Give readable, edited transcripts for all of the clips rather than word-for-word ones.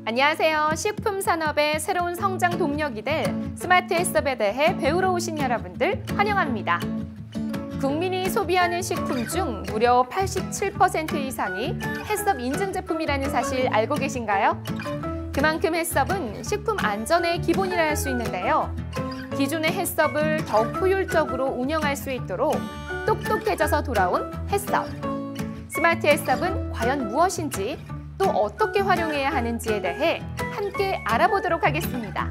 안녕하세요. 식품 산업의 새로운 성장 동력이 될 스마트 햇섭에 대해 배우러 오신 여러분들 환영합니다. 국민이 소비하는 식품 중 무려 87% 이상이 햇섭 인증 제품이라는 사실 알고 계신가요? 그만큼 햇섭은 식품 안전의 기본이라 할 수 있는데요. 기존의 햇섭을 더욱 효율적으로 운영할 수 있도록 똑똑해져서 돌아온 햇섭. 스마트 햇섭은 과연 무엇인지, 또 어떻게 활용해야 하는지에 대해 함께 알아보도록 하겠습니다.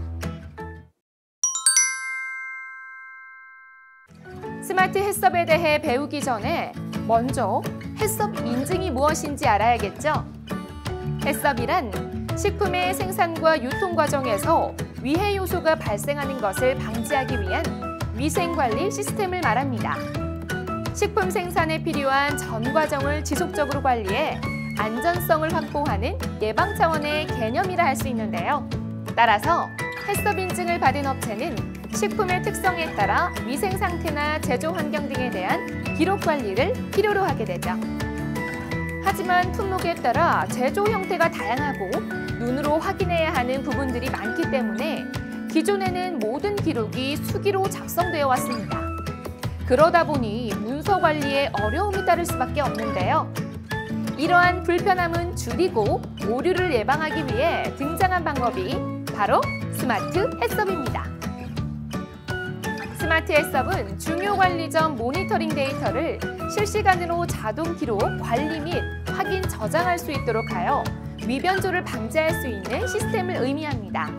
스마트 햇섭에 대해 배우기 전에 먼저 햇섭 인증이 무엇인지 알아야겠죠? 햇섭이란 식품의 생산과 유통 과정에서 위해 요소가 발생하는 것을 방지하기 위한 위생관리 시스템을 말합니다. 식품 생산에 필요한 전 과정을 지속적으로 관리해 안전성을 확보하는 예방 차원의 개념이라 할 수 있는데요. 따라서 햇섭 인증을 받은 업체는 식품의 특성에 따라 위생 상태나 제조 환경 등에 대한 기록 관리를 필요로 하게 되죠. 하지만 품목에 따라 제조 형태가 다양하고 눈으로 확인해야 하는 부분들이 많기 때문에 기존에는 모든 기록이 수기로 작성되어 왔습니다. 그러다 보니 문서 관리에 어려움이 따를 수밖에 없는데요. 이러한 불편함은 줄이고 오류를 예방하기 위해 등장한 방법이 바로 스마트 햇섭입니다. 스마트 햇섭은 중요 관리점 모니터링 데이터를 실시간으로 자동 기록, 관리 및 확인, 저장할 수 있도록 하여 위변조를 방지할 수 있는 시스템을 의미합니다.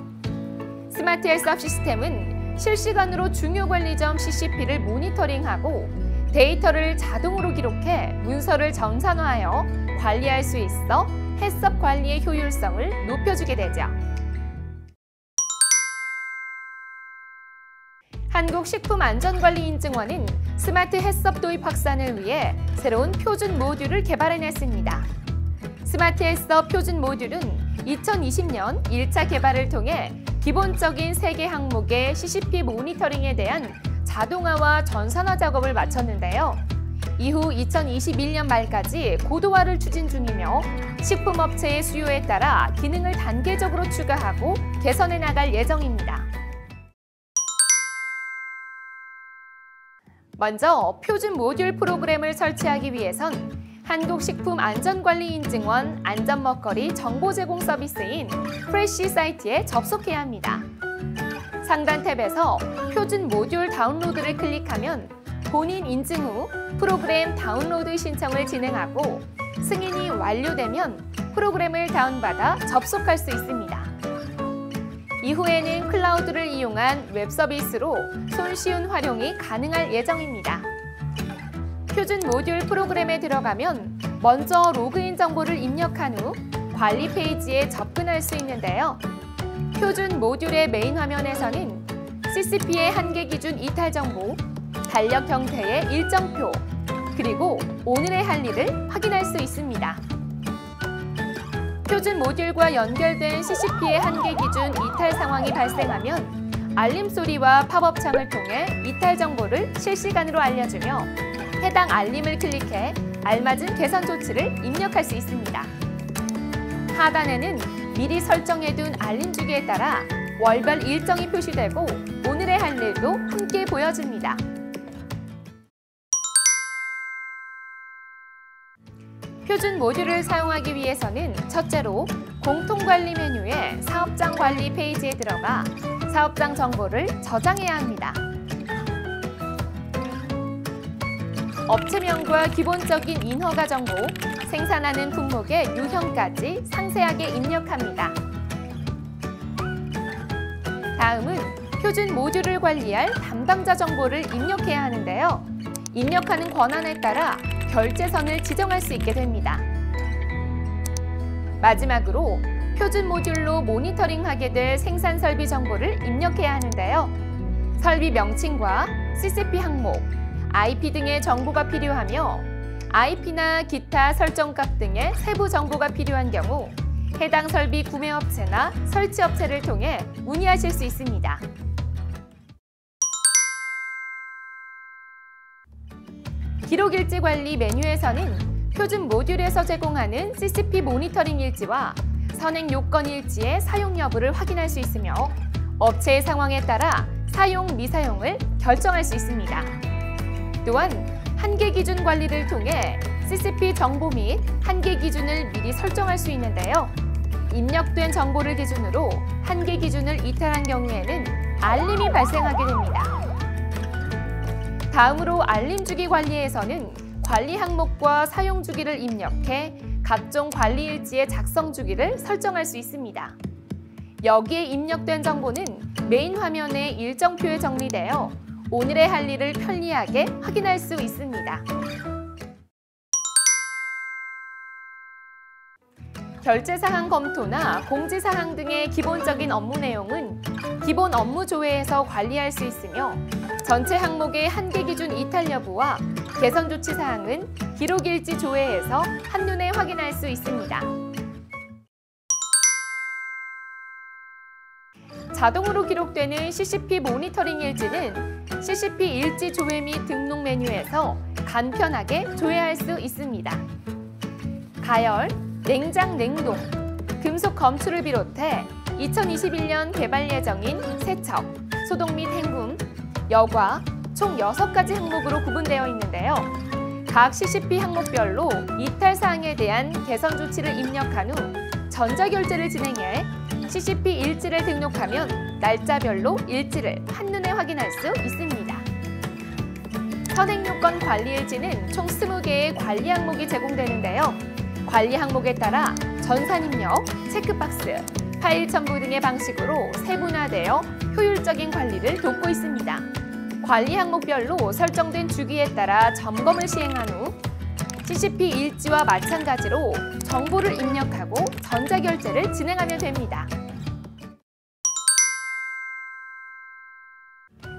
스마트 햇섭 시스템은 실시간으로 중요 관리점 CCP를 모니터링하고 데이터를 자동으로 기록해 문서를 정산화하여 관리할 수 있어 햇섭 관리의 효율성을 높여주게 되죠. 한국식품안전관리인증원은 스마트 햇섭 도입 확산을 위해 새로운 표준 모듈을 개발해냈습니다. 스마트 햇섭 표준 모듈은 2020년 1차 개발을 통해 기본적인 3개 항목의 CCP 모니터링에 대한 자동화와 전산화 작업을 마쳤는데요. 이후 2021년 말까지 고도화를 추진 중이며 식품업체의 수요에 따라 기능을 단계적으로 추가하고 개선해 나갈 예정입니다. 먼저 표준 모듈 프로그램을 설치하기 위해선 한국식품안전관리인증원 안전먹거리 정보 제공 서비스인 프레쉬 사이트에 접속해야 합니다. 상단 탭에서 표준 모듈 다운로드를 클릭하면 본인 인증 후 프로그램 다운로드 신청을 진행하고 승인이 완료되면 프로그램을 다운받아 접속할 수 있습니다. 이후에는 클라우드를 이용한 웹 서비스로 손쉬운 활용이 가능할 예정입니다. 표준 모듈 프로그램에 들어가면 먼저 로그인 정보를 입력한 후 관리 페이지에 접근할 수 있는데요. 표준 모듈의 메인 화면에서는 CCP의 한계 기준 이탈 정보, 달력 형태의 일정표, 그리고 오늘의 할 일을 확인할 수 있습니다. 표준 모듈과 연결된 CCP의 한계 기준 이탈 상황이 발생하면 알림 소리와 팝업 창을 통해 이탈 정보를 실시간으로 알려주며 해당 알림을 클릭해 알맞은 개선 조치를 입력할 수 있습니다. 하단에는 미리 설정해둔 알림 주기에 따라 월별 일정이 표시되고 오늘의 할 일도 함께 보여줍니다. 표준 모듈을 사용하기 위해서는 첫째로 공통관리 메뉴의 사업장 관리 페이지에 들어가 사업장 정보를 저장해야 합니다. 업체명과 기본적인 인허가 정보, 생산하는 품목의 유형까지 상세하게 입력합니다. 다음은 표준 모듈을 관리할 담당자 정보를 입력해야 하는데요. 입력하는 권한에 따라 결제선을 지정할 수 있게 됩니다. 마지막으로 표준 모듈로 모니터링하게 될 생산 설비 정보를 입력해야 하는데요. 설비 명칭과 CCP 항목, IP 등의 정보가 필요하며 IP나 기타 설정값 등의 세부 정보가 필요한 경우 해당 설비 구매업체나 설치업체를 통해 문의하실 수 있습니다. 기록일지 관리 메뉴에서는 표준 모듈에서 제공하는 CCP 모니터링 일지와 선행 요건 일지의 사용 여부를 확인할 수 있으며 업체의 상황에 따라 사용, 미사용을 결정할 수 있습니다. 또한 한계 기준 관리를 통해 CCP 정보 및 한계 기준을 미리 설정할 수 있는데요. 입력된 정보를 기준으로 한계 기준을 이탈한 경우에는 알림이 발생하게 됩니다. 다음으로 알림 주기 관리에서는 관리 항목과 사용 주기를 입력해 각종 관리 일지의 작성 주기를 설정할 수 있습니다. 여기에 입력된 정보는 메인 화면에 일정표에 정리되어 오늘의 할 일을 편리하게 확인할 수 있습니다. 결제사항 검토나 공지사항 등의 기본적인 업무 내용은 기본 업무 조회에서 관리할 수 있으며 전체 항목의 한계 기준 이탈 여부와 개선 조치 사항은 기록일지 조회에서 한눈에 확인할 수 있습니다. 자동으로 기록되는 CCP 모니터링 일지는 CCP 일지 조회 및 등록 메뉴에서 간편하게 조회할 수 있습니다. 가열, 냉장, 냉동, 금속 검출을 비롯해 2021년 개발 예정인 세척, 소독 및 헹굼, 여과 총 6가지 항목으로 구분되어 있는데요. 각 CCP 항목별로 이탈 사항에 대한 개선 조치를 입력한 후 전자결제를 진행해 CCP 일지를 등록하면 날짜별로 일지를 한눈에 확인할 수 있습니다. 선행요건 관리 일지는 총 20개의 관리 항목이 제공되는데요. 관리 항목에 따라 전산 입력, 체크박스, 파일 첨부 등의 방식으로 세분화되어 효율적인 관리를 돕고 있습니다. 관리 항목별로 설정된 주기에 따라 점검을 시행한 후 CCP 일지와 마찬가지로 정보를 입력하고 전자결제를 진행하면 됩니다.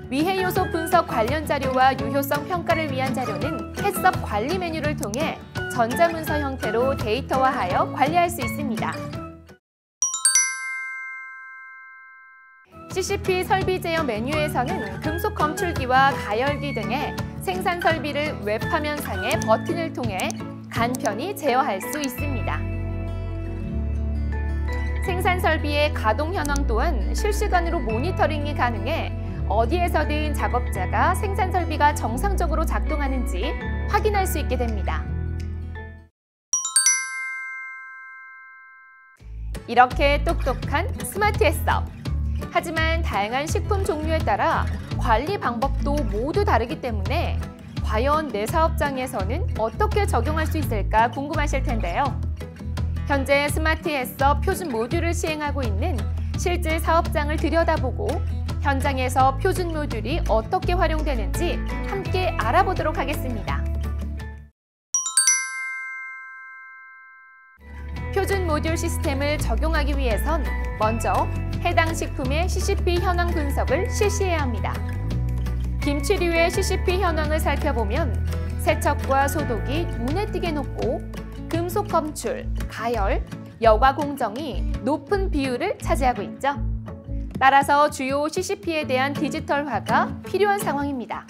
위해 요소 분석 관련 자료와 유효성 평가를 위한 자료는 해썹 관리 메뉴를 통해 전자문서 형태로 데이터화하여 관리할 수 있습니다. CCP 설비 제어 메뉴에서는 금속 검출기와 가열기 등의 생산 설비를 웹화면상의 버튼을 통해 간편히 제어할 수 있습니다. 생산 설비의 가동 현황 또한 실시간으로 모니터링이 가능해 어디에서든 작업자가 생산 설비가 정상적으로 작동하는지 확인할 수 있게 됩니다. 이렇게 똑똑한 스마트 해썹. 하지만 다양한 식품 종류에 따라 관리 방법도 모두 다르기 때문에 과연 내 사업장에서는 어떻게 적용할 수 있을까 궁금하실 텐데요. 현재 스마트 해썹 표준 모듈을 시행하고 있는 실제 사업장을 들여다보고 현장에서 표준 모듈이 어떻게 활용되는지 함께 알아보도록 하겠습니다. 표준 모듈 시스템을 적용하기 위해선 먼저 해당 식품의 CCP 현황 분석을 실시해야 합니다. 김치류의 CCP 현황을 살펴보면 세척과 소독이 눈에 띄게 높고 금속 검출, 가열, 여과 공정이 높은 비율을 차지하고 있죠. 따라서 주요 CCP에 대한 디지털화가 필요한 상황입니다.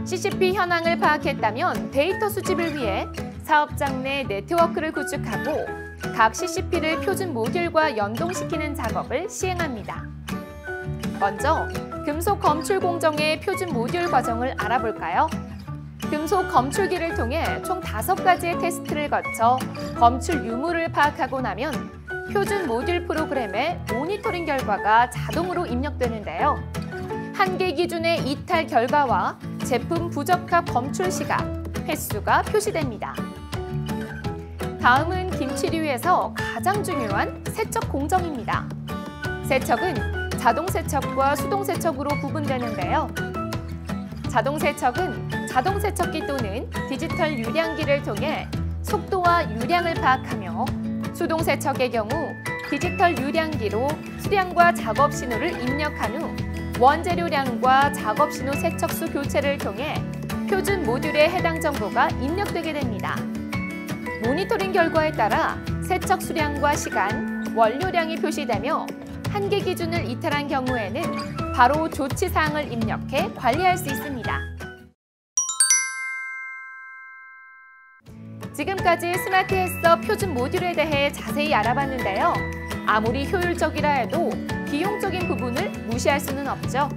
CCP 현황을 파악했다면 데이터 수집을 위해 사업장 내 네트워크를 구축하고 각 CCP를 표준 모듈과 연동시키는 작업을 시행합니다. 먼저 금속 검출 공정의 표준 모듈 과정을 알아볼까요? 금속 검출기를 통해 총 5가지의 테스트를 거쳐 검출 유무를 파악하고 나면 표준 모듈 프로그램의 모니터링 결과가 자동으로 입력되는데요. 한계 기준의 이탈 결과와 제품 부적합 검출 시간, 횟수가 표시됩니다. 다음은 김치류에서 가장 중요한 세척 공정입니다. 세척은 자동 세척과 수동 세척으로 구분되는데요. 자동 세척은 자동 세척기 또는 디지털 유량기를 통해 속도와 유량을 파악하며 수동 세척의 경우 디지털 유량기로 수량과 작업 신호를 입력한 후 원재료량과 작업 신호 세척수 교체를 통해 표준 모듈에 해당 정보가 입력되게 됩니다. 모니터링 결과에 따라 세척 수량과 시간, 원료량이 표시되며 한계 기준을 이탈한 경우에는 바로 조치 사항을 입력해 관리할 수 있습니다. 지금까지 스마트 햇섭 표준 모듈에 대해 자세히 알아봤는데요. 아무리 효율적이라 해도 비용적인 부분을 무시할 수는 없죠.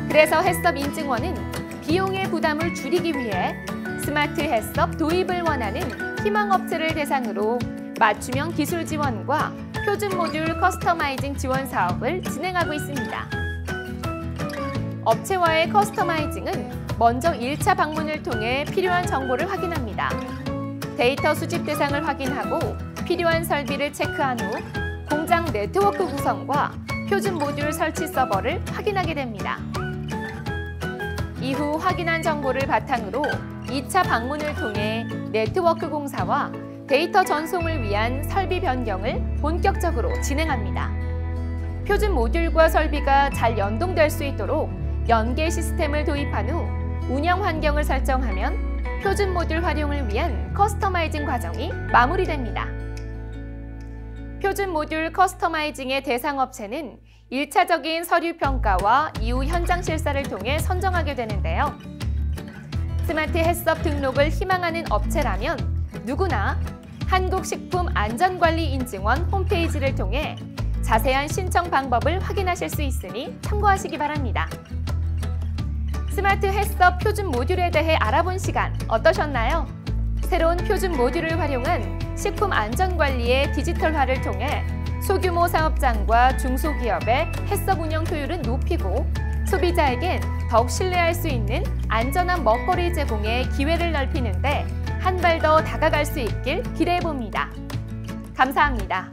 그래서 햇섭 인증원은 비용의 부담을 줄이기 위해 스마트 햇섭 도입을 원하는 희망업체를 대상으로 맞춤형 기술 지원과 표준 모듈 커스터마이징 지원 사업을 진행하고 있습니다. 업체와의 커스터마이징은 먼저 1차 방문을 통해 필요한 정보를 확인합니다. 데이터 수집 대상을 확인하고 필요한 설비를 체크한 후 공장 네트워크 구성과 표준 모듈 설치 서버를 확인하게 됩니다. 이후 확인한 정보를 바탕으로 2차 방문을 통해 네트워크 공사와 데이터 전송을 위한 설비 변경을 본격적으로 진행합니다. 표준 모듈과 설비가 잘 연동될 수 있도록 연계 시스템을 도입한 후 운영 환경을 설정하면 표준 모듈 활용을 위한 커스터마이징 과정이 마무리됩니다. 표준 모듈 커스터마이징의 대상 업체는 1차적인 서류 평가와 이후 현장 실사를 통해 선정하게 되는데요. 스마트 햇섭 등록을 희망하는 업체라면 누구나 한국식품안전관리인증원 홈페이지를 통해 자세한 신청 방법을 확인하실 수 있으니 참고하시기 바랍니다. 스마트 햇섭 표준 모듈에 대해 알아본 시간 어떠셨나요? 새로운 표준 모듈을 활용한 식품 안전관리의 디지털화를 통해 소규모 사업장과 중소기업의 햇섭 운영 효율은 높이고 소비자에겐 더욱 신뢰할 수 있는 안전한 먹거리 제공의 기회를 넓히는데 한 발 더 다가갈 수 있길 기대해봅니다. 감사합니다.